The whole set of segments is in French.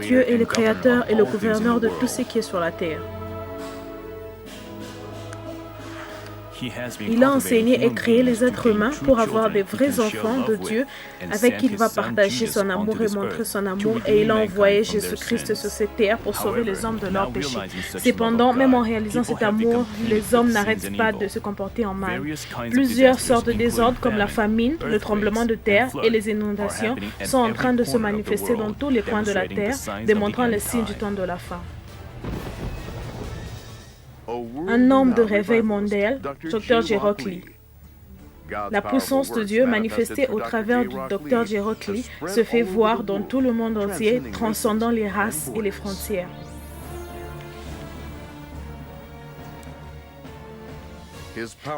Dieu est le créateur et le gouverneur de tout ce qui est sur la terre. Il a enseigné et créé les êtres humains pour avoir des vrais enfants de Dieu avec qui il va partager son amour et montrer son amour, et il a envoyé Jésus-Christ sur cette terre pour sauver les hommes de leurs péchés. Cependant, même en réalisant cet amour, les hommes n'arrêtent pas de se comporter en mal. Plusieurs sortes de désordres comme la famine, le tremblement de terre et les inondations sont en train de se manifester dans tous les coins de la terre, démontrant les signes du temps de la fin. Un homme de réveil mondial, Dr. Gerald Lee. La puissance de Dieu manifestée au travers du Dr. Gerald Lee se fait voir dans tout le monde entier, transcendant les races et les frontières.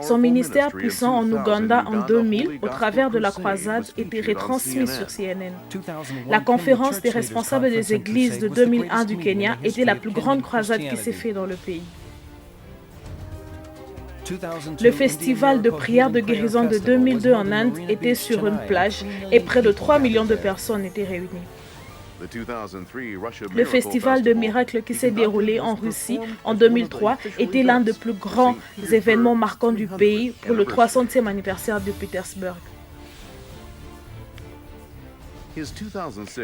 Son ministère puissant en Ouganda en 2000, au travers de la croisade, était retransmis sur CNN. La conférence des responsables des églises de 2001 du Kenya était la plus grande croisade qui s'est faite dans le pays. Le festival de prière de guérison de 2002 en Inde était sur une plage et près de 3 millions de personnes étaient réunies. Le festival de miracles qui s'est déroulé en Russie en 2003 était l'un des plus grands événements marquants du pays pour le 300e anniversaire de Petersburg.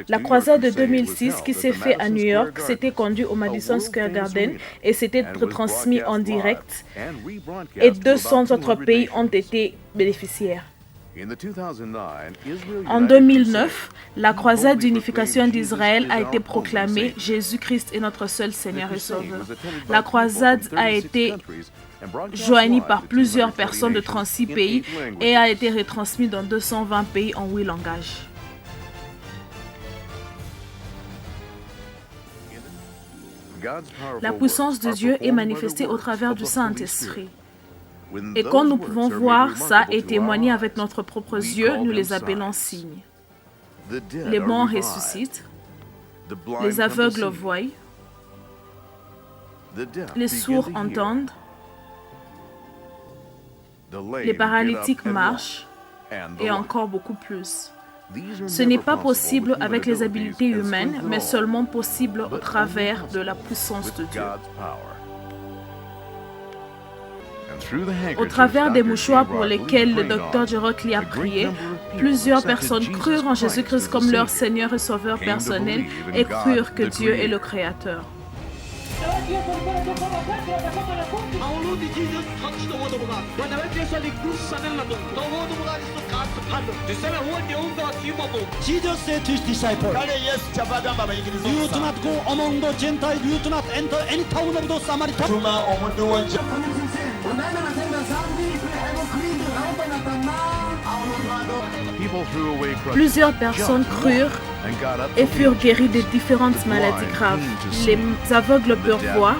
La croisade de 2006 qui s'est faite à New York s'était conduite au Madison Square Garden et s'était retransmise en direct, et 200 autres pays ont été bénéficiaires. En 2009, la croisade d'unification d'Israël a été proclamée. Jésus-Christ est notre seul Seigneur et Sauveur. La croisade a été joignée par plusieurs personnes de 36 pays et a été retransmise dans 220 pays en 8 langages. La puissance de Dieu est manifestée au travers du Saint-Esprit. Et quand nous pouvons voir ça et témoigner avec notre propre yeux, nous les appelons signes. Les morts ressuscitent, les aveugles voient, les sourds entendent, les paralytiques marchent, et encore beaucoup plus. Ce n'est pas possible avec les habiletés humaines, mais seulement possible au travers de la puissance de Dieu. Au travers des mouchoirs pour lesquels le Dr. Gerald Lee a prié, plusieurs personnes crurent en Jésus-Christ comme leur Seigneur et Sauveur personnel et crurent que Dieu est le Créateur. Jesus said to his disciples, "You do not go among the Gentiles, you do not enter any town of the Samaritans." Plusieurs personnes crurent et furent guéris de différentes maladies graves. Les aveugles peuvent voir,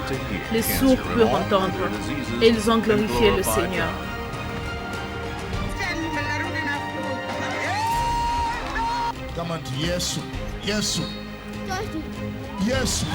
les sourds peuvent entendre, et ils ont glorifié le Seigneur. Yes, yes, yes.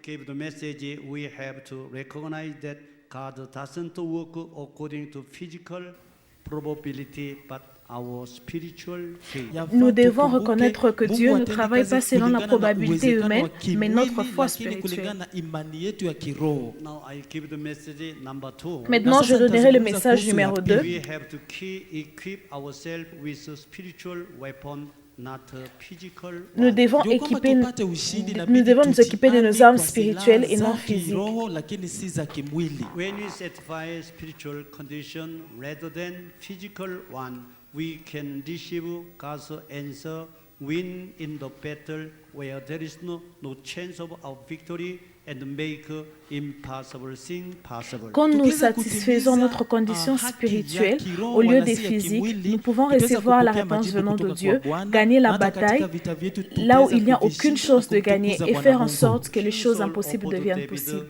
Gave the message, we have to recognize that God doesn't work according to physical probability, but our spiritual faith. Nous devons reconnaître que Dieu ne travaille pas selon la probabilité humaine, mais notre foi spirituelle. Now I give the message number 2. Maintenant, je donnerai le message numéro 2. We have to equip ourselves with a spiritual weapon. Nous devons nous équiper de nos armes spirituelles et non physiques. When we satisfy spiritual condition rather than physical one, we can receive God's answer, win in the battle where there is no chance of our victory, and make impossible things possible. Quand nous satisfaisons notre condition spirituelle au lieu des physiques, nous pouvons recevoir la réponse venant de Dieu, gagner la bataille là où il n'y a aucune chose de gagner et faire en sorte que les choses impossibles deviennent possibles.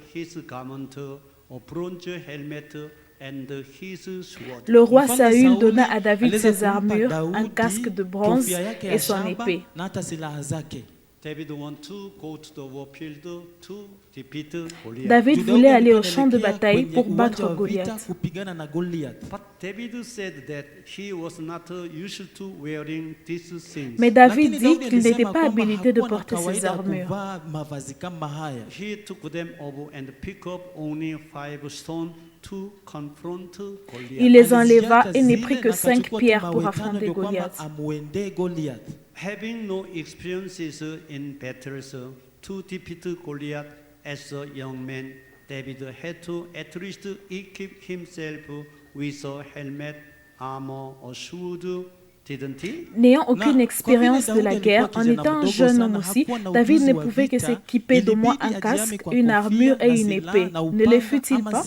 and his sword. Le roi Saül donna à David ses armures, un casque de bronze et son épée. David want to go to the war field to defeat Goliath. David voulait aller au champ de bataille pour battre Goliath. But David said that he was not used to wearing these things. Mais David dit qu'il n'était pas habilité de porter ces armures. He took them over and picked up only 5 stones to confront Goliath. Il les enleva et n'y prit que 5 pierres pour affronter Goliath. Having no experiences in battles to defeat Goliath as a young man, David had to at least equip himself with a helmet, armor, or sword, didn't he? N'ayant aucune expérience de la guerre, en étant un jeune homme aussi, David ne pouvait que s'équiper d'au moins un casque, une armure et une épée. Ne le fut-il pas?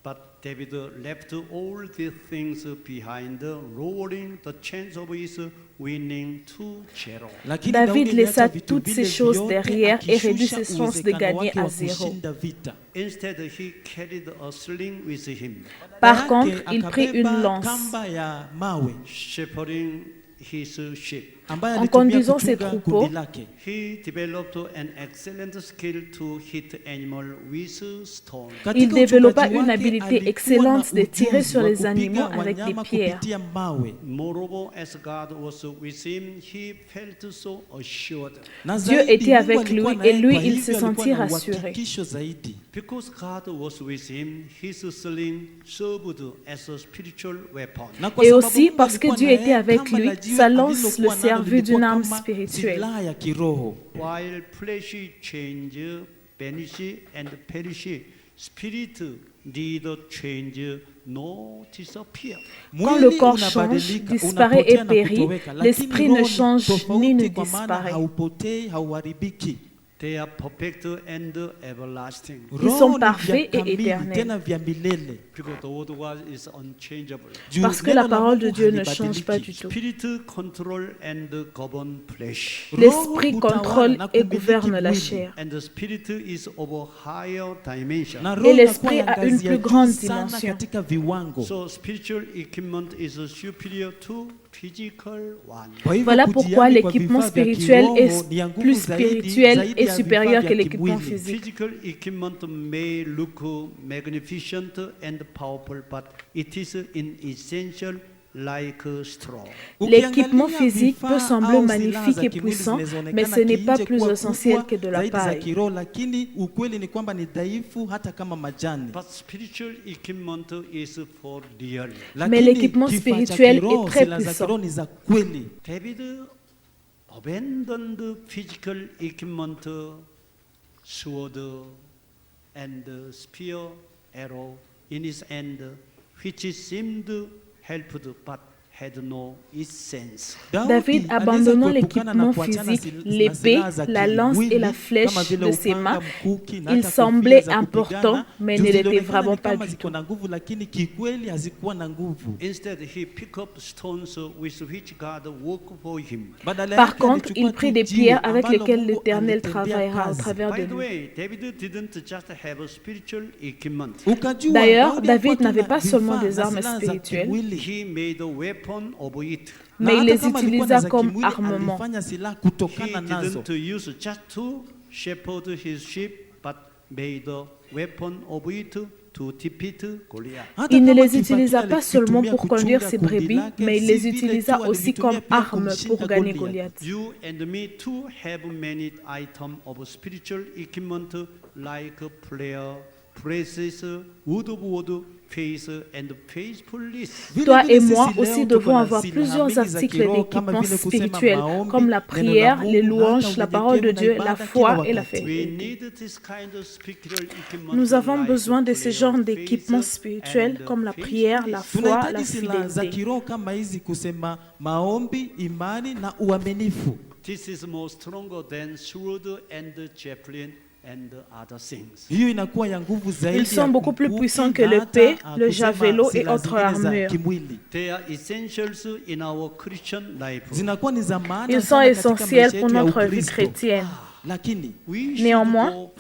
But David left all these things behind, lowering the chance of his winning to 0. David laissa toutes ces choses derrière et réduit ses chances de gagner à 0. Instead, he carried a sling with him, Par contre, il prit une lance. shepherding his sheep. En conduisant ses troupeaux, He developed an excellent skill to hit animals with stones. il développa une habileté excellente de tirer sur les animaux avec des pierres. Moreover, as God was with him, he felt so assured. Dieu était avec lui et lui, il se sentit rassuré. Because God was with him, his sling served as a spiritual weapon. Et aussi parce que Dieu était avec lui, sa lance le servit d'une arme spirituelle. While flesh change, vanish and perish, spirit neither change nor disappear. Quand le corps change, disparaît et périt, l'esprit ne change ni ne disparaît. They are perfect and everlasting. Ils sont parfaits et éternels. Because the word of God is unchangeable. Parce que la parole de Dieu ne change pas du tout. Spirit control and govern flesh. L'esprit contrôle et gouverne la chair. And the spirit is of a higher dimension. Et l'esprit a une plus grande dimension. So spiritual equipment is superior to physical one. Voilà pourquoi l'équipement spirituel est plus spirituel et supérieur que l'équipement physique. Physical equipment may look magnificent and powerful, but it is in essential like straw. L'équipement physique peut sembler magnifique et puissant, mais ce n'est pas plus essentiel que de la paille. But spiritual equipment is for real. Mais l'équipement spirituel est très puissant. David abandoned physical equipment, sword and spear, arrow in his hand, which seemed helpful but had no essence. David, abandonnant l'équipement physique, l'épée, la lance et la flèche de ses mains, il semblait important, mais ne l'était vraiment pas du tout. Instead, he picked up stones with which God worked for him. Par contre, il prit des pierres avec lesquelles l'Éternel travaillera au travers de By the lui. way, David didn't just have a spiritual equipment. D'ailleurs, David n'avait pas seulement des armes spirituelles, He made a weapon of it. mais il les utilisa comme armement. He didn't use just to shepherd his sheep, but made a weapon of it to defeat Goliath. Il ne les utilisa pas seulement pour conduire ses brebis, mais il les utilisa aussi comme armes pour gagner Goliath. You and me too have many items of spiritual equipment like prayer, praises, word of word, faith and faithfulness. Toi et moi aussi devons avoir plusieurs articles d'équipement spirituel, comme la prière, les louanges, la parole de Dieu, la foi et la We fidélité. need this kind of spiritual equipment. Nous avons like besoin de ce prayer, genre faith, d'équipement spirituel and comme la prière, la faithfulness. foi, la Tunahitaji silaha za fidélité. kiroho kama hizi kusema maombi, imani na uaminifu. This is more stronger than sword and javelin and other things. Hiyo inakuwa ya nguvu zaidi. Ils sont ya beaucoup plus mkuki puissants que na l'épée, hata, le kusema javelot et silaha autres zingine za armures. kimwili. They are essentials in our Christian life. Zinakuwa ni za maana Ils sont sana katika essentiels maisha pour yetu ya notre vie Ukristo. chrétienne. Lakini We should Néanmoins, go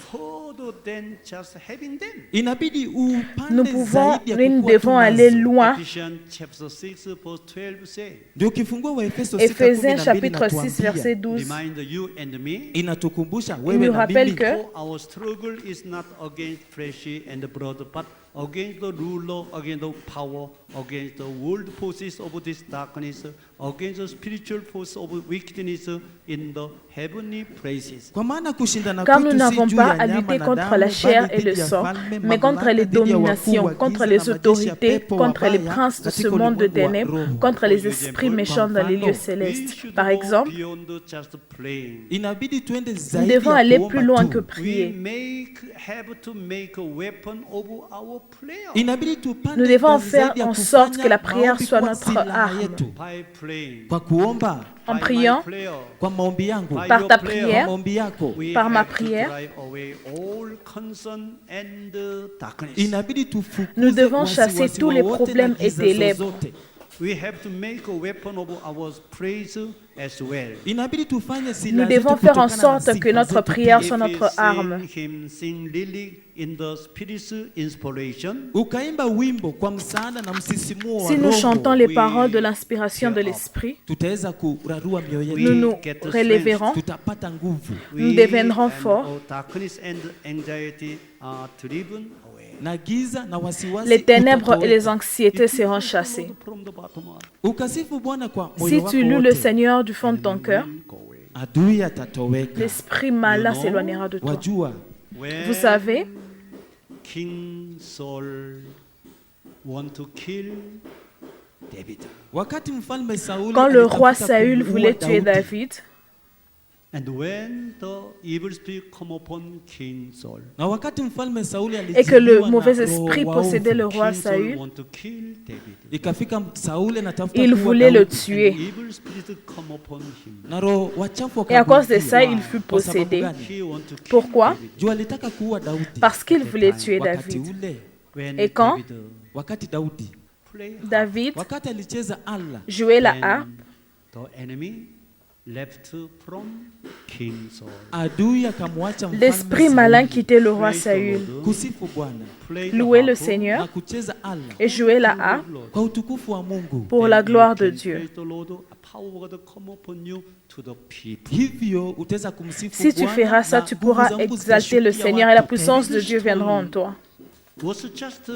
than just having them. Inabidi upande Nous devons aller loin. Ephesians chapter 6 verse 12 say, Ndio ukifungua Waefeso Éphésiens 6:12 chapitre 6 verset 12 remind you and me, inatukumbusha il wewe nous na rappelle mimi que for our struggle is not against flesh and blood, but against the ruler, against the power, against the world forces of this darkness, against the spiritual force of wickedness in the heavenly places. kwa maana kushindana car nous kwetu si n'avons juu pas ya à nyama lutter na contre damu, la chair bali et le dhidi ya sang, falme, mais contre mamlaka, les dhidi ya wakuu dominations, wa contre giza les na majeshi ya autorités, pepo contre les wabaya princes de ce katika monde de ulimwengu wa ténèbres, roho. contre les esprits méchants dans les lieux We célestes. should Par go exemple, beyond just praying. Inabidi tuende nous zaidi devons ya aller kuomba plus loin tu. que We prier. have to make a weapon of our prayer. Inabidi tupande Nous devons ngazi faire zaidi ya en sorte kufanya que la prière maombi soit kuwa notre silaha arme. yetu. By praying, Kwa kuomba, En by my priant, prayer, kwa maombi yangu, by par your ta prayer, kwa prière, maombi yako, we par ma have to prière, drive away all concern and darkness. inabidi tufukuze nous devons wasiwasi chasser tous les wowote problèmes na et giza ténèbres. zozote. We have to make a weapon of our praise as well. Inabidi tufanye Nous silaha devons zetu faire en kutokana na sorte sifa que notre zetu prière pia. soit If notre we arme. sing hymn, sing lily in the spirit's inspiration, Ukaimba wimbo kwa msaada na msisimuo wa Si nous chantons roho, les we paroles de l'inspiration de get up. l'Esprit, tutaweza kurarua mioyo We nous yetu, nous get the relèverons, tutapata nguvu nous deviendrons and forts. all darkness and anxiety are driven away. na giza na wasiwasi Les ténèbres et les utatoweka. anxiétés If you seront praise the chassées. Lord from the bottom up, Ukasifu Bwana kwa moyo Si wako tu loues le wote, Seigneur du fond de ton cœur, will go away. adui atatoweka. l'esprit malin s'éloignera de toi. Wajua, When Vous savez, King Saul want to kill David, wakati mfalme Sauli quand le roi alitafuta Saül kumuua voulait tuer Daudi, David, and when the evil spirit come upon King Saul, na wakati mfalme Sauli et que le alijiliwa na mauvais roho esprit waovu, possédait le roi King Saul Saül, want to kill David. ikafika Sauli anatafuta il kuua voulait le Daudi, tuer. And evil spirit come upon him. na roho wachafu Et à cause de wakamjia. ça, il fut Kwa sababu possédé. gani? He want to kill Pourquoi? David. Juu alitaka kuua Daudi. Parce qu'il voulait tuer Wakati David. ule, When Et quand David wakati Daudi, play hard, David wakati alicheza Allah, jouait la then harpe, the enemy left from King Saul. adui akamwacha mfalme l'esprit malin Sauli quittait le roi Praise the Saül, Lord. kusifu Bwana Play the louer le harp na Seigneur kucheza Allah et jouer la harpe kwa utukufu wa Mungu. pour and la you gloire de can Dieu. praise the Lord, a power of God come upon you to the people. Hivyo utaweza kumsifu Si tu Bwana feras ça, na tu nguvu pourras za Mungu exalter le zitashukia Seigneur et la watu. puissance de Dieu viendra en toi. Was just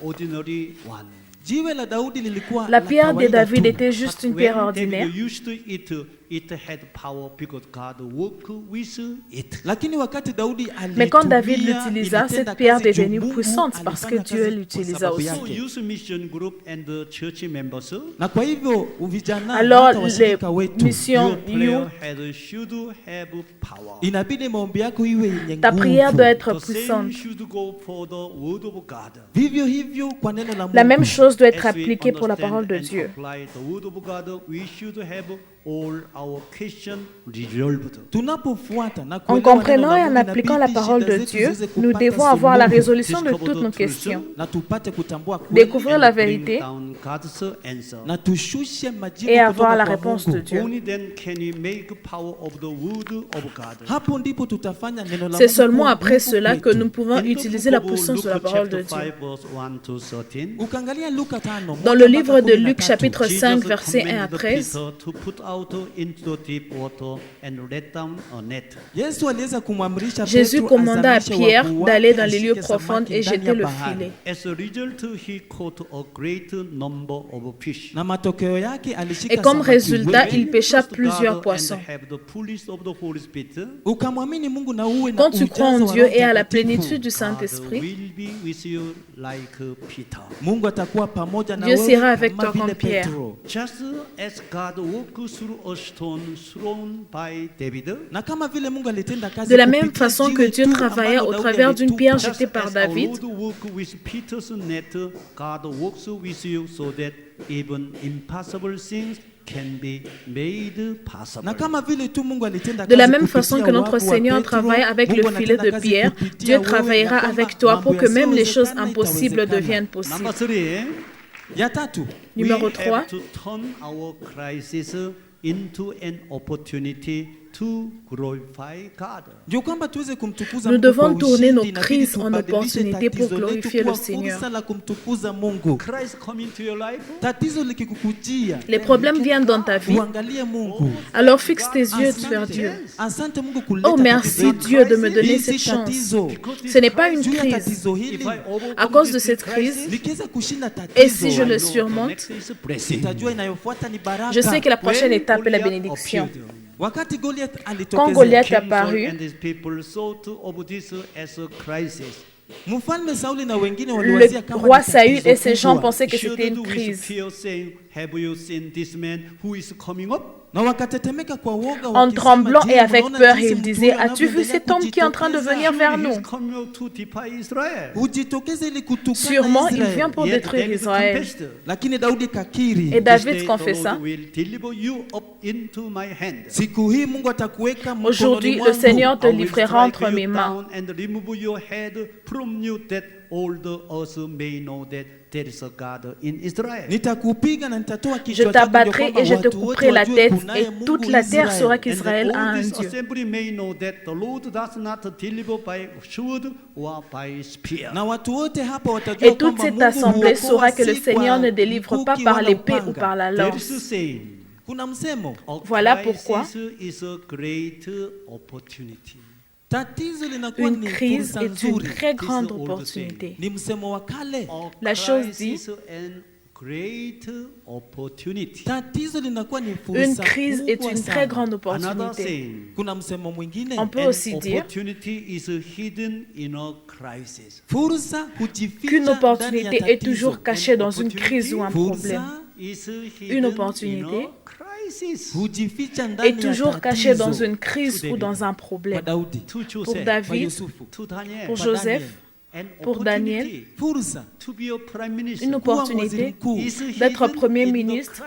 ordinary one. Jiwe la Daudi lilikuwa La la pierre de kawaida David tu. était juste une But pierre when ordinaire. David used it, it had power because God worked with it. Lakini wakati Daudi Mais quand David alitumia, l'utilisa, ilitenda cette pierre kazi juu devenue Mungu puissante parce que alifanya Dieu kazi kwa l'utilisa sababu aussi. So yake. youth mission group and the church members, Na kwa hivyo vijana Alors hata les washirika wetu, missions your prayer youth, should have power. inabidi maombi yako iwe yenye ta prière doit nguvu. être The same puissante. should go for the word of God. Vivyo hivyo kwa neno la Mungu. La même chose doit être As we appliquée pour la understand parole de and Dieu. apply the word of God, we should have all our questions resolved. Tunapofuata na En kuelewa comprenant neno et la en Mungu, appliquant la inabidi parole shida de zetu Dieu, ziweze nous kupata devons avoir la suluhu. résolution de Discover toutes the nos truth. questions. Na tupate kutambua kweli Découvrir la And bring vérité down God's answer. na tushushe majibu et kutoka avoir la kwa réponse Mungu. de Dieu. Only then can we make power of the word of God. Hapo ndipo tutafanya neno la C'est Mungu seulement kuwa après nguvu cela que kwetu. nous pouvons In the utiliser book la of puissance de la Luke parole de chapter Dieu. 5, verse 1 to 13. Ukiangalia Luka 5, Dans le livre de Luc chapitre 5 versets 1 à commanded 13, Peter to put out into the deep water and let down a net. Yesu aliweza kumwamrisha Jésus Petro commanda à azamishe Pierre wavu d'aller wake, dans les lieux ashike profonds samaki et ndani jeter ya le bahari. filet. As a result, he caught a great number of fish. Na matokeo yake alishika Et comme samaki résultat, wengi. il pêcha Trust plusieurs God poissons. and have the fullness of the Holy Spirit, Ukamwamini Mungu na uwe na Quand tu crois en ujazo wa Dieu Roho et à la Mtakatifu, plénitude du God Saint-Esprit, will be with you like Peter. Mungu atakuwa pamoja na Dieu wewe sera avec kama toi vile comme Pierre. Petro. Just as God walked through a stone thrown by David, Na kama vile Mungu alitenda kazi de la même kupitia façon jiwe que Dieu tu travailla ambalo au Daudi travers d'une alitupa. pierre just jetée par as our David, Lord walked with Peter's net, God walks with you so that even impossible things can be made possible. Na kama vile tu Mungu alitenda de la kazi même kupitia façon que notre wavu wa Seigneur Petro, travaille avec Mungu le filet anatenda de kazi pierre, kupitia Dieu wewe, travaillera na kwamba avec toi pour que mambo même les choses yasiyowezekana impossibles itawezekana. deviennent Number possibles. 3, Ya tatu, Numéro we 3, have to turn our crisis into an opportunity to glorify God. Ndio kwamba tuweze kumtukuza Nous Mungu kwa devons tourner nos ushindi, inabidi crises en tubadilishe opportunités pour tatizo letu glorifier kuwa le Seigneur. fursa la kumtukuza Mungu. Christ come into your life. Tatizo likikukujia, Les problèmes viennent dans ta vie, uangalie Mungu. alors fixe tes yeux vers Dieu. Asante Mungu kuleta Oh, merci tatizo. Dieu de me donner Hii cette si chance. tatizo. Ce n'est pas une Juu ya crise. tatizo hili, À cause de cette crise, nikiweza kushinda et si je tatizo, le surmonte, nitajua inayofuata ni baraka. je sais que la prochaine étape est la bénédiction. Wakati Goliath Quand alitokeza, Goliath est apparu, Mfalme Sauli na wengine le waliwazia kama roi ni Saül tatizo et ses gens kubwa. pensaient que c'était une crise. Na wakatetemeka kwa woga En wakisema, tremblant "Je, et avec mnaona peur, jinsi ils mtu disaient, huyu as-tu vu anavyoendelea cet homme qui est en train de venir vers nous? Hujitokeze ili kutukana Sûrement, il Israeli." vient pour détruire Israël. Lakini Daudi kakiri, Et David confessa, siku hii Mungu atakuweka mkononi aujourd'hui, le mwangu. Seigneur te livrera entre mes mains. Nitakupiga na nitatoa Je kichwa chako, ndio t'abattrai kwamba et je te watu wote couperai la wajue tête, kunaye et Mungu toute la terre Israeli. saura qu'Israël a un Dieu. Na watu wote hapa watajua Et toute kwamba cette Mungu assemblée huokoa saura que le si Seigneur kwa ne délivre pas mkuki par wala l'épée ou upanga. par la lance. Kuna msemo, Voilà pourquoi tatizo linakuwa une ni crise fursa est une nzuri. très grande opportunité. Ni msemo wa kale. La chose dit, Tatizo linakuwa ni une fursa crise est kubwa une sana. très grande opportunité. Kuna msemo mwingine, On peut aussi dire fursa hujificha qu'une ndani ya opportunité est tatizo. toujours cachée dans une crise ou un problème. Une opportunité Hujificha ndani Est ya toujours cachée dans tatizo. une crise ou dans un Kwa problème. Daudi, Pour kwa David, Yusufu, pour Joseph, pour Daniel, fursa une opportunité d'être Premier ministre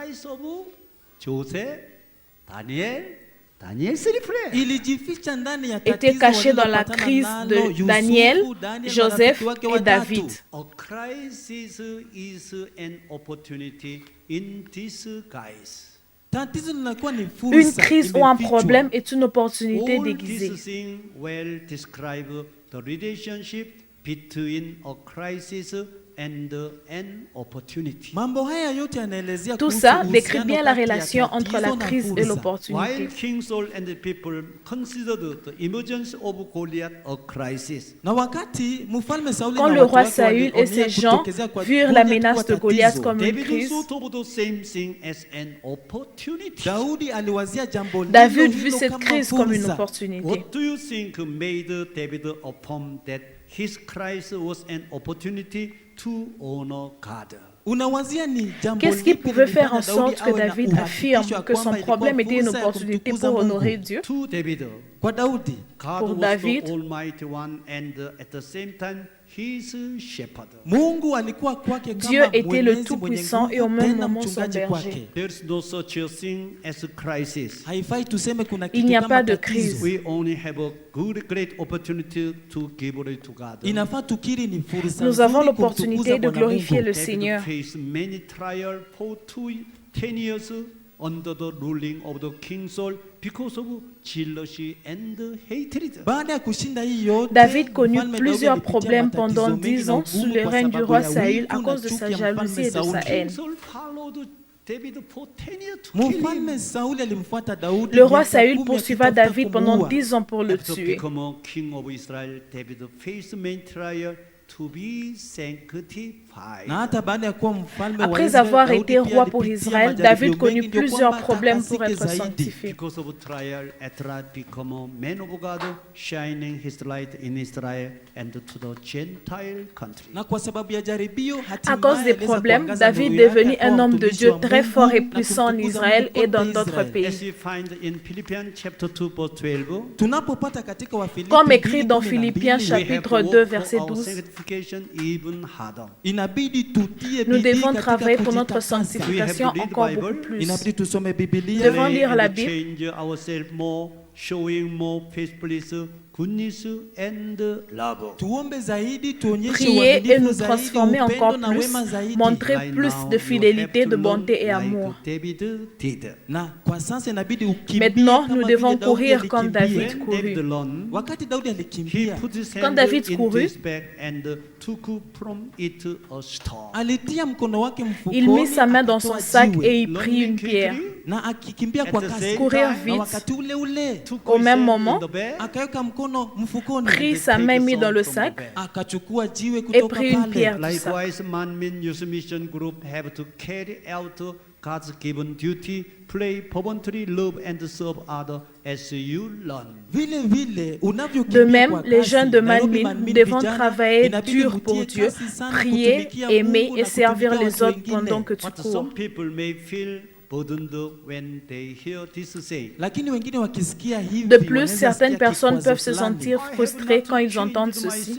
ilijificha ndani ya était tatizo caché dans la walilopatana crise nalo de Yusufu, Daniel, Daniel, Joseph marafiki wake et watatu. David. A crisis is an opportunity in disguise. Tatizo linakuwa ni fursa Une crise ou un imefichwa. problème est une opportunité All déguisée. these things well describe the relationship between a crisis and an opportunity. Mambo haya yote yanaelezea Tout kuhusu ça uhusiano décrit bien la kati ya relation entre la tatizo na crise et fursa. l'opportunité. While King Saul and the people considered the emergence of Goliath a crisis, Na wakati mfalme Sauli Quand na le watu roi wake Saül et walionea ses gens kutokezea kwa virent Goliath la menace kuwa de Goliath tatizo, comme une David crise, thought of the same thing as an opportunity. Daudi aliwazia jambo David lilo vit hilo cette kama crise comme une fursa. opportunité. What do you think made David affirm that his crisis was an opportunity to honor God? Unawazia ni jambo Qu'est-ce qui lipi pouvait faire en lilifanya Daudi sorte que awe na David uhakikisho affirme ya que son kwamba ilikuwa problème était une fursa ya opportunité kumtukuza pour Mungu? honorer Dieu? To David, Kwa Daudi, God Pour was David, the Almighty One and at the same time his shepherd. Mungu alikuwa kwake kama Dieu était le mwenyezi Tout-Puissant mwenye et au nguvu, même tena moment son mchungaji berger. kwake. There's no such a thing as a crisis. Haifai tuseme kuna Il kitu n'y a kama pas de tatizo. crise. We only have a good, great opportunity to give glory to God. Inafaa tukiri ni fursa Nous avons nzuri l'opportunité kumtukuza de Bwana glorifier Mungu. le David Seigneur. faced many trials for 10 years under the ruling of the King Saul because of jealousy and hatred. Baada ya kushinda hii yote, David connut Mfalme Daudi plusieurs alipitia problèmes matatizo pendant mengi 10 na ans ugumu sous le kwa règne du sababu roi ya Saül wivu à na cause de chuki sa ya Mfalme jalousie et de Sauli. sa haine. King Saul followed David for 10 years to kill Mfalme him. Sauli alimfuata Daudi. Le roi miaka Saül 10 poursuivra akitafuta David pendant kumuua. 10 ans pour le After tuer. becoming a king of Israel, David faced many trials to be sanctified. Na hata baada ya kuwa mfalme wa Après Israeli, avoir Daudi été pia roi pour alipitia Israël, majaribio David mengi, connut ndio plusieurs kwamba problèmes pour atakasike être zaidi. sanctifié. Because of trial, Ezra became a man of God, shining his light in Israel and to the Gentile country. Na kwa sababu ya jaribio, À hatimaye cause des aliweza problèmes, kuangaza David nuru yake, devenu akawa un homme de mtumishi Dieu wa très Mungu fort et na puissant en kumtukuza Israël Mungu et dans kote d'autres Israeli. pays. As we find in Philippians chapter 2 verse 12, Tunapopata katika Wafilipi Comme écrit dans 2:12, Philippiens we have chapitre to 2 work verset for our 12, sanctification even harder. inabidi tutie nous bidii devons katika travailler pour notre kujitakasa. sanctification We have to read encore the beaucoup Bible. plus. Inabidi tusome Biblia Devons Pray lire and la Bible. change ourselves more, showing more faithfulness goodness and love. Tuombe zaidi, tuonyeshe Prier et uaminifu nous zaidi, transformer encore upendo na plus, wema zaidi. montrer Right plus now, de you fidélité, have to de bonté learn et amour. like David did. Na kwa sasa inabidi ukimbie Maintenant, kama nous vile devons Daudi courir comme alikimbia. David When David courut. learned, Wakati Daudi he alikimbia, put his Quand hand David into courut, his bag and took from it a stone. alitia mkono wake mfukoni, Il mit sa main dans son akatoa sac jiwe. et il prit une pierre. Na akikimbia kwa At the kasi, same Courir time, vite. na wakati ule ule took Au his même hand moment, in the bag, akaweka mkono mfukoni, Prit sa main mise dans le sac akachukua jiwe et kutoka prit une pale. pierre du sac. Likewise, Manmin Youth Mission Group have to carry out God's given duty, pray fervently, love and serve others as you learn. Vile vile De unavyokimbia même, kwa les kasi, jeunes de Nairobi Manmin, nous Manmin devons vijana, travailler inabidi dur mutie pour Dieu, kasi sana prier, kutumikia aimer Mungu et na servir kutumikia les watu autres wengine. pendant que tu But cours. some people may feel burdened when they hear this say. Lakini wengine wakisikia hivi, De plus, wanaweza certaines sikia personnes kikwazo peuvent se fulani. sentir frustrées quand ils entendent ceci.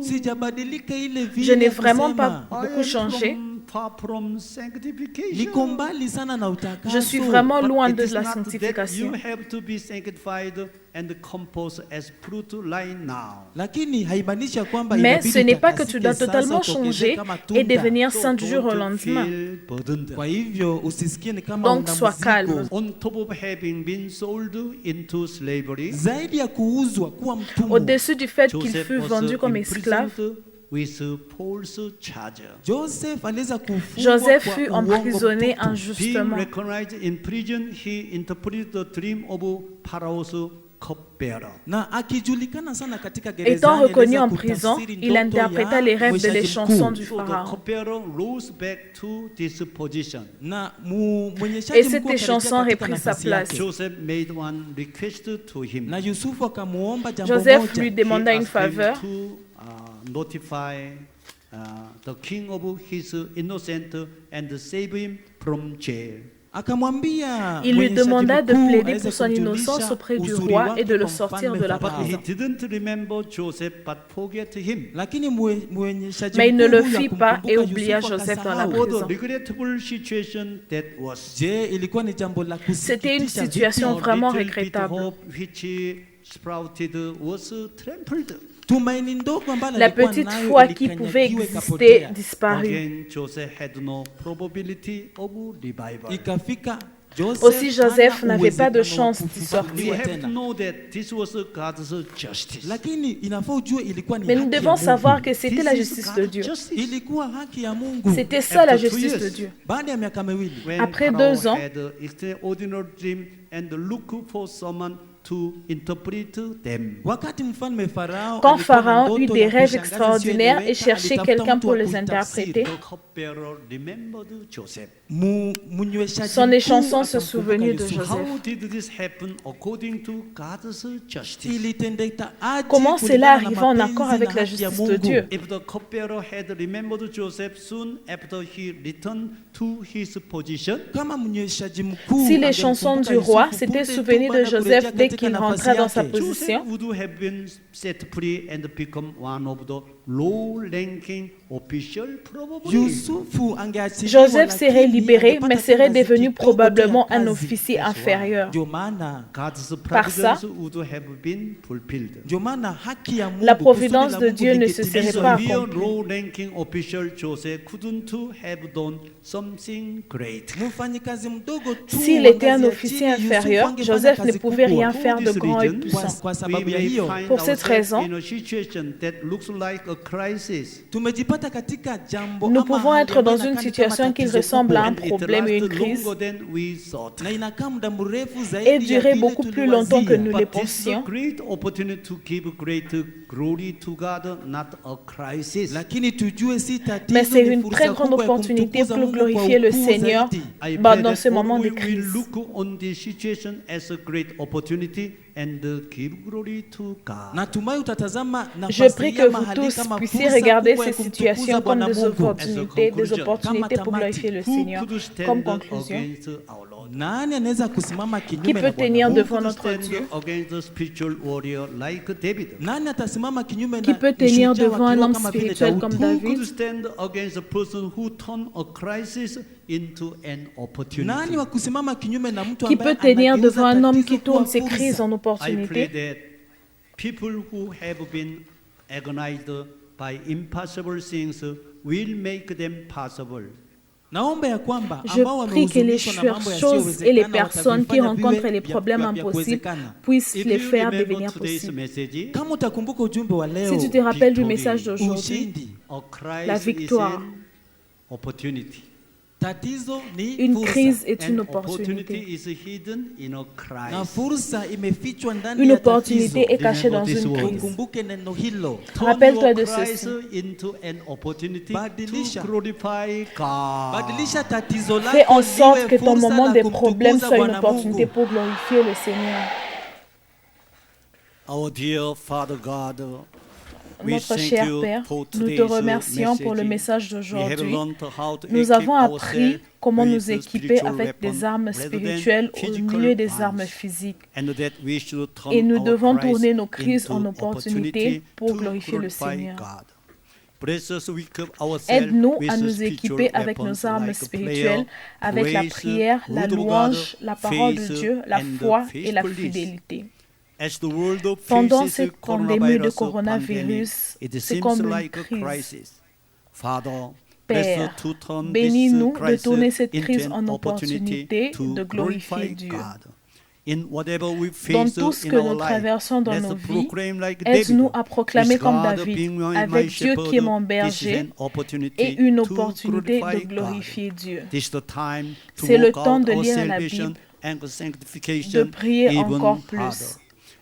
Sijabadilika ile Je vile n'ai vraiment kusema, pas beaucoup changé. niko mbali sana na utakaso. Je suis vraiment loin de It is la not that sanctification. you have to be sanctified and composed as fruit right now. Lakini haimaanishi kwamba Mais inabidi ce n'est pas que tu utakasike dois sasa, totalement utokeze changer kama et tunda. devenir So saint du jour au don't lendemain. feel burdened. Kwa hivyo usisikie ni kama Donc, una sois mzigo. calme. On top of having been sold into slavery, Zaidi ya kuuzwa kuwa mtumwa, Au-dessus du fait qu'il Joseph fut was vendu comme esclave, imprisoned with false charge. Joseph aliweza kufungwa Joseph kwa fut uongo emprisonné mtupu. Being injustement. recognized in prison, he interpreted the dream of Pharaoh's cupbearer. Na akijulikana sana katika gereza, Étant reconnu aliweza en prison, kutafsiri il ndoto interpréta ya les rêves de les mweshaji chansons mkuu. du So the Pharaon. cupbearer rose back to this position. Na mwenyeshaji Et mkuu cette akarejea chanson katika reprit sa nafasi place. yake. Joseph made one request to him. Na Yusufu akamuomba jambo Joseph moja. lui demanda He une asked him faveur. to notify the king of his innocent and save him from jail. Akamwambia Il lui mwenyeshaji demanda de mkuu plaider aweze pour son kumjulisha innocence auprès du uzuri roi wake et de le kwa sortir mfalme de la Farao. But he prison. didn't remember Joseph but forget him. Lakini mwenyeshaji Mais il ne mkuu le huyu fit pas hakumkumbuka et oublia Yusufu, Joseph dans la akasahau. What a prison. regrettable situation that was. Je, ilikuwa ni jambo la C'était une kusikitisha situation vipi? vraiment Little bit regrettable. hope which sprouted was trampled. Tumaini ndogo ambalo La alikuwa petite nayo foi qui pouvait ilikanyagiwa, exister ikapotea. disparut. Again, Joseph had no probability of revival. Ikafika Aussi, Joseph hana n'avait pas de uwezekano chance wa d'y We kufufuliwa sortir. have to tena. know that this was God's justice. Lakini inafaa ujue ilikuwa ni Mais nous haki ya devons Mungu. savoir que c'était la This is justice de God's Dieu. justice. Ilikuwa haki ya Mungu. C'était ça la After 2 justice years. de Dieu. Baada ya miaka miwili, When Après Pharaoh 2 ans, had an extraordinary dream and looked for someone to interpret them. wakati mfalme Farao quand alikuwa na Pharaon eut ndoto des ya rêves kushangaza extraordinaires et isiyoeleweka, cherchait alitafuta quelqu'un mtu pour wa les kuitafsiri. interpréter, The cupbearer remembered Joseph. Mnyweshaji son mkuu échanson se akamkumbuka souvenait de Yusufu. Joseph. How did this happen according to God's justice? Ilitendeka aje Comment kulingana cela na arriva en mapenzi accord na avec la haki ya justice de Mungu? Dieu? If the cupbearer had remembered Joseph soon after he returned to his position, Kama mnyweshaji mkuu Si les chansons angemkumbuka du roi Yusufu s'étaient punde tu souvenues baada de ya kurejea Joseph dès katika qu'il nafasi rentra dans sa yake, position, Joseph would have been set free and become one of the low-ranking officials, probably. Yusufu angeachiliwa, Joseph serait lakini libéré, angepata mais serait kazi devenu kidogo tu ya probablement un kazi. officier inférieur. Ndio maana God's Par ça, providence would have been fulfilled. ndio maana haki ya Mungu, La kusudi providence la de Mungu Dieu ne se lingetimizwa. serait pas As a real accompli. low-ranking official, Joseph couldn't have done something great. Mfanyikazi mdogo tu S'il wa était un ngazi ya officier chini, Yusufu inférieur, angefanya Joseph ne kazi pouvait kubwa. rien faire de this grand et reason, puissant. Kwa We sababu ya may hiyo find Pour cette ourselves raison, in a situation that looks like a crisis. tumejipata katika jambo Nous ama pouvons hali être ambayo dans une inakaa ni situation kama qui tatizo ressemble à kubwa. un And it problème et une lasts crise longer than we thought. Na inakaa muda mrefu zaidi et ya durer vile beaucoup plus longtemps que tuliwazia. nous les But this is a pensions. great opportunity to give great glory to God, not a crisis. Lakini tujue si tatizo, Mais c'est ni une fursa très grande kubwa ya opportunité kumtukuza pour Mungu kwa glorifier le ukuu Seigneur zaidi. I dans pray ce that moment all de we will crise. look on this situation as a great opportunity and give glory to God. Natumai utatazama Je nafasi prie hii que ya vous mahali tous kama puissiez fursa regarder kubwa ya ces kumtukuza situations comme Bwana des Mungu. opportunités pour glorifier le Who Seigneur. could stand Comme conclusion, against our Lord? Nani anaweza kusimama qui kinyume na peut Bwana tenir Mungu? devant Who could notre stand Dieu? against a spiritual warrior like David? Nani atasimama kinyume Qui na peut tenir shujaa wa devant un kiroho homme kama vile spirituel Daudi? comme Who David? could stand against a person who turned a crisis into an opportunity? Nani wa kusimama kinyume na mtu Qui ambaye peut tenir anageuza devant un homme tatizo qui tourne kuwa ses fursa? crises en I pray opportunité? that people who have been agonized by impossible things will make them possible. Naomba ya kwamba Je ambao prie que les wamehuzunishwa na mambo choses et les yasiyowezekana personnes qui watavifanya rencontrent viwe les problèmes vya impossibles kuwezekana. puissent If les you faire remember devenir today's possibles. message, Kama utakumbuka ujumbe wa leo, Si tu te rappelles du victory, message d'aujourd'hui, ushindi, a crisis la is victoire. an opportunity. tatizo ni Une fursa. crise est une An opportunity opportunité. is hidden in a Na crisis. fursa imefichwa ndani Une ya opportunité tatizo. est cachée dans Remember this une word. crise. Ukumbuke neno hilo. Turn Rappelle-toi your de crisis ceci. into an opportunity Badilisha. to glorify God. Badilisha tatizo Fais en lako sorte que liwe ton fursa moment la des kumtukuza problèmes soit une Bwana opportunité Mungu. pour glorifier le Seigneur. Our dear Father God, we Notre thank cher you Père, for nous te today's remercions pour le message. message We have d'aujourd'hui. learned how to Nous equip avons appris ourselves comment with nous équiper spiritual avec des weapons armes rather than spirituelles au physical milieu des ones. armes physiques. And that we should turn Et nous our devons crisis tourner nos crises into en opportunités opportunity pour to glorifier le glorify Seigneur. God. Bless us, we equip ourselves Aide-nous with à nous spiritual équiper avec weapons nos armes like spirituelles, prayer, avec la praise, prière, la word of God, louange, la parole de faith, Dieu, la and foi et la faithfulness. fidélité. As the world Pendant faces cette the pandémie de coronavirus coronavirus, pandemic, it c'est seems comme une like a crise. crisis. Father, bless us Père, to turn bénis-nous this de crisis tourner cette into crise an en opportunity opportunité to de glorifier glorify Dieu. God. In whatever we Dans face tout ce in que our nous life, traversons dans let's nos vies, proclaim like aide-nous David, à proclamer "With comme God David, being my avec Dieu shepherd, qui est mon this is berger, an opportunity et une to opportunité glorify de God. glorifier Dieu. This is the time to C'est le work temps out de our lire la salvation Bible, and sanctification de prier even encore plus. harder.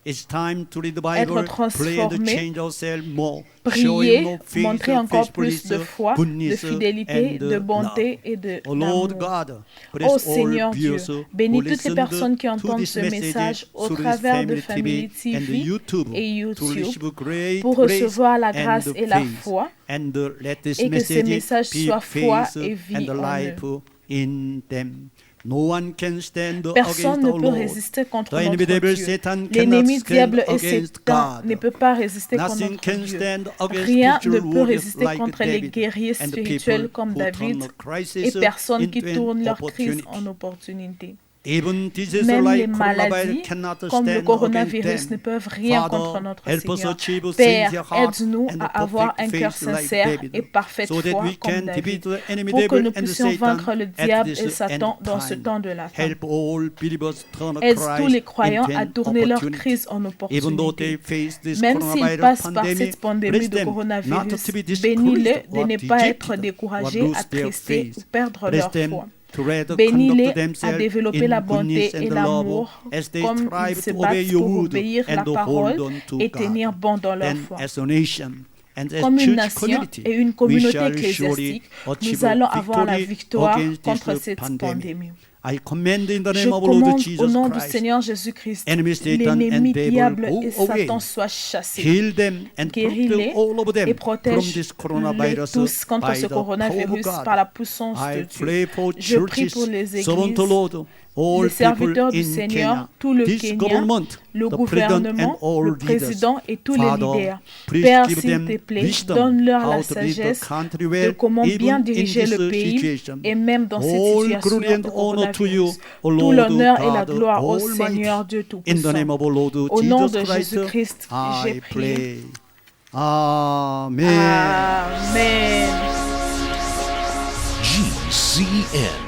It's time to read the Être Bible, pray and transformé, change ourselves more, prier, showing more faith, montrer encore plus faithfulness, de foi, de goodness, fidélité, and de bonté love. et de Oh Lord l'amour. God, Ô bless all Seigneur Dieu, viewers bénis who toutes les listen personnes qui to entendent this ce message au through this travers de Family Family TV and TV YouTube et to YouTube receive great pour grace recevoir la and grâce et la faith. foi And let this et que ces message messages be soient foi faith et vie and en life in them. No one can stand Personne against ne our peut Lord. résister contre The enemy notre devil, Dieu. Satan, cannot L'ennemi stand diable et against Satan God. ne peut pas résister contre Nothing notre can Dieu. stand against Rien ne spiritual peut warriors résister like contre les David guerriers and the spirituels people comme who David turn crisis et personnes qui into an tournent leur crise opportunity. en opportunité. Even diseases Même les like coronavirus maladies, cannot comme le stand coronavirus, against ne them. peuvent rien Father, contre notre help us Seigneur. achieve a Père, sincere heart aide-nous and à a avoir perfect un cœur faith like sincère David, et parfaite so that foi we comme can David, defeat the enemy pour que devil nous and puissions Satan vaincre le at diable this et Satan end dans ce time. temps de la fin. Help all believers turn Aide Christ tous les croyants into à an tourner leur opportunity. crise en Even though they opportunité. face this Même s'ils coronavirus passent par pandemic, cette pandémie bless de them not coronavirus, to be discouraged bénis-les de or ne pas être dejected or découragés, lose their attristés ou faith. perdre Bless leur them foi. to rather Bénis-les conduct à themselves développer in la bonté goodness et and l'amour love as they comme ils strive se to obey battent your pour word obéir la and to parole hold on to et God. tenir bon dans leur Then foi. as a nation and as Comme une church nation community, et une we communauté shall surely ecclésiastique, achieve nous allons avoir la victory victoire against contre this cette pandemic. pandémie. I commend in the Je name of Lord commande au Jesus nom du Christ, Seigneur Jésus-Christ, enemy Satan l'ennemi and devil diable go et away. Satan soient chassés. Heal them and Guéris-les protect all of them et from protège this les coronavirus tous contre by ce the power of coronavirus God. par la puissance I de pray Dieu. for Je prie churches, pour les servants églises, of Lord, all les serviteurs people du in Seigneur, Kenya, tout le this Kenya, government, le the president and gouvernement, all le leaders. président et tous Father, les leaders. please Père, give s'il them te plaît, wisdom donne-leur how la to lead the sagesse country de well, comment bien even diriger in le this pays situation. et même dans cette All situation glory de and honor to you, coronavirus. O Tout Lord l'honneur et la God gloire au Almighty. Seigneur Dieu In the Tout-Puissant. name of our Lord Au nom de Jesus Christ, Jésus-Christ, j'ai I prié. pray. Amen. Amen. GCN.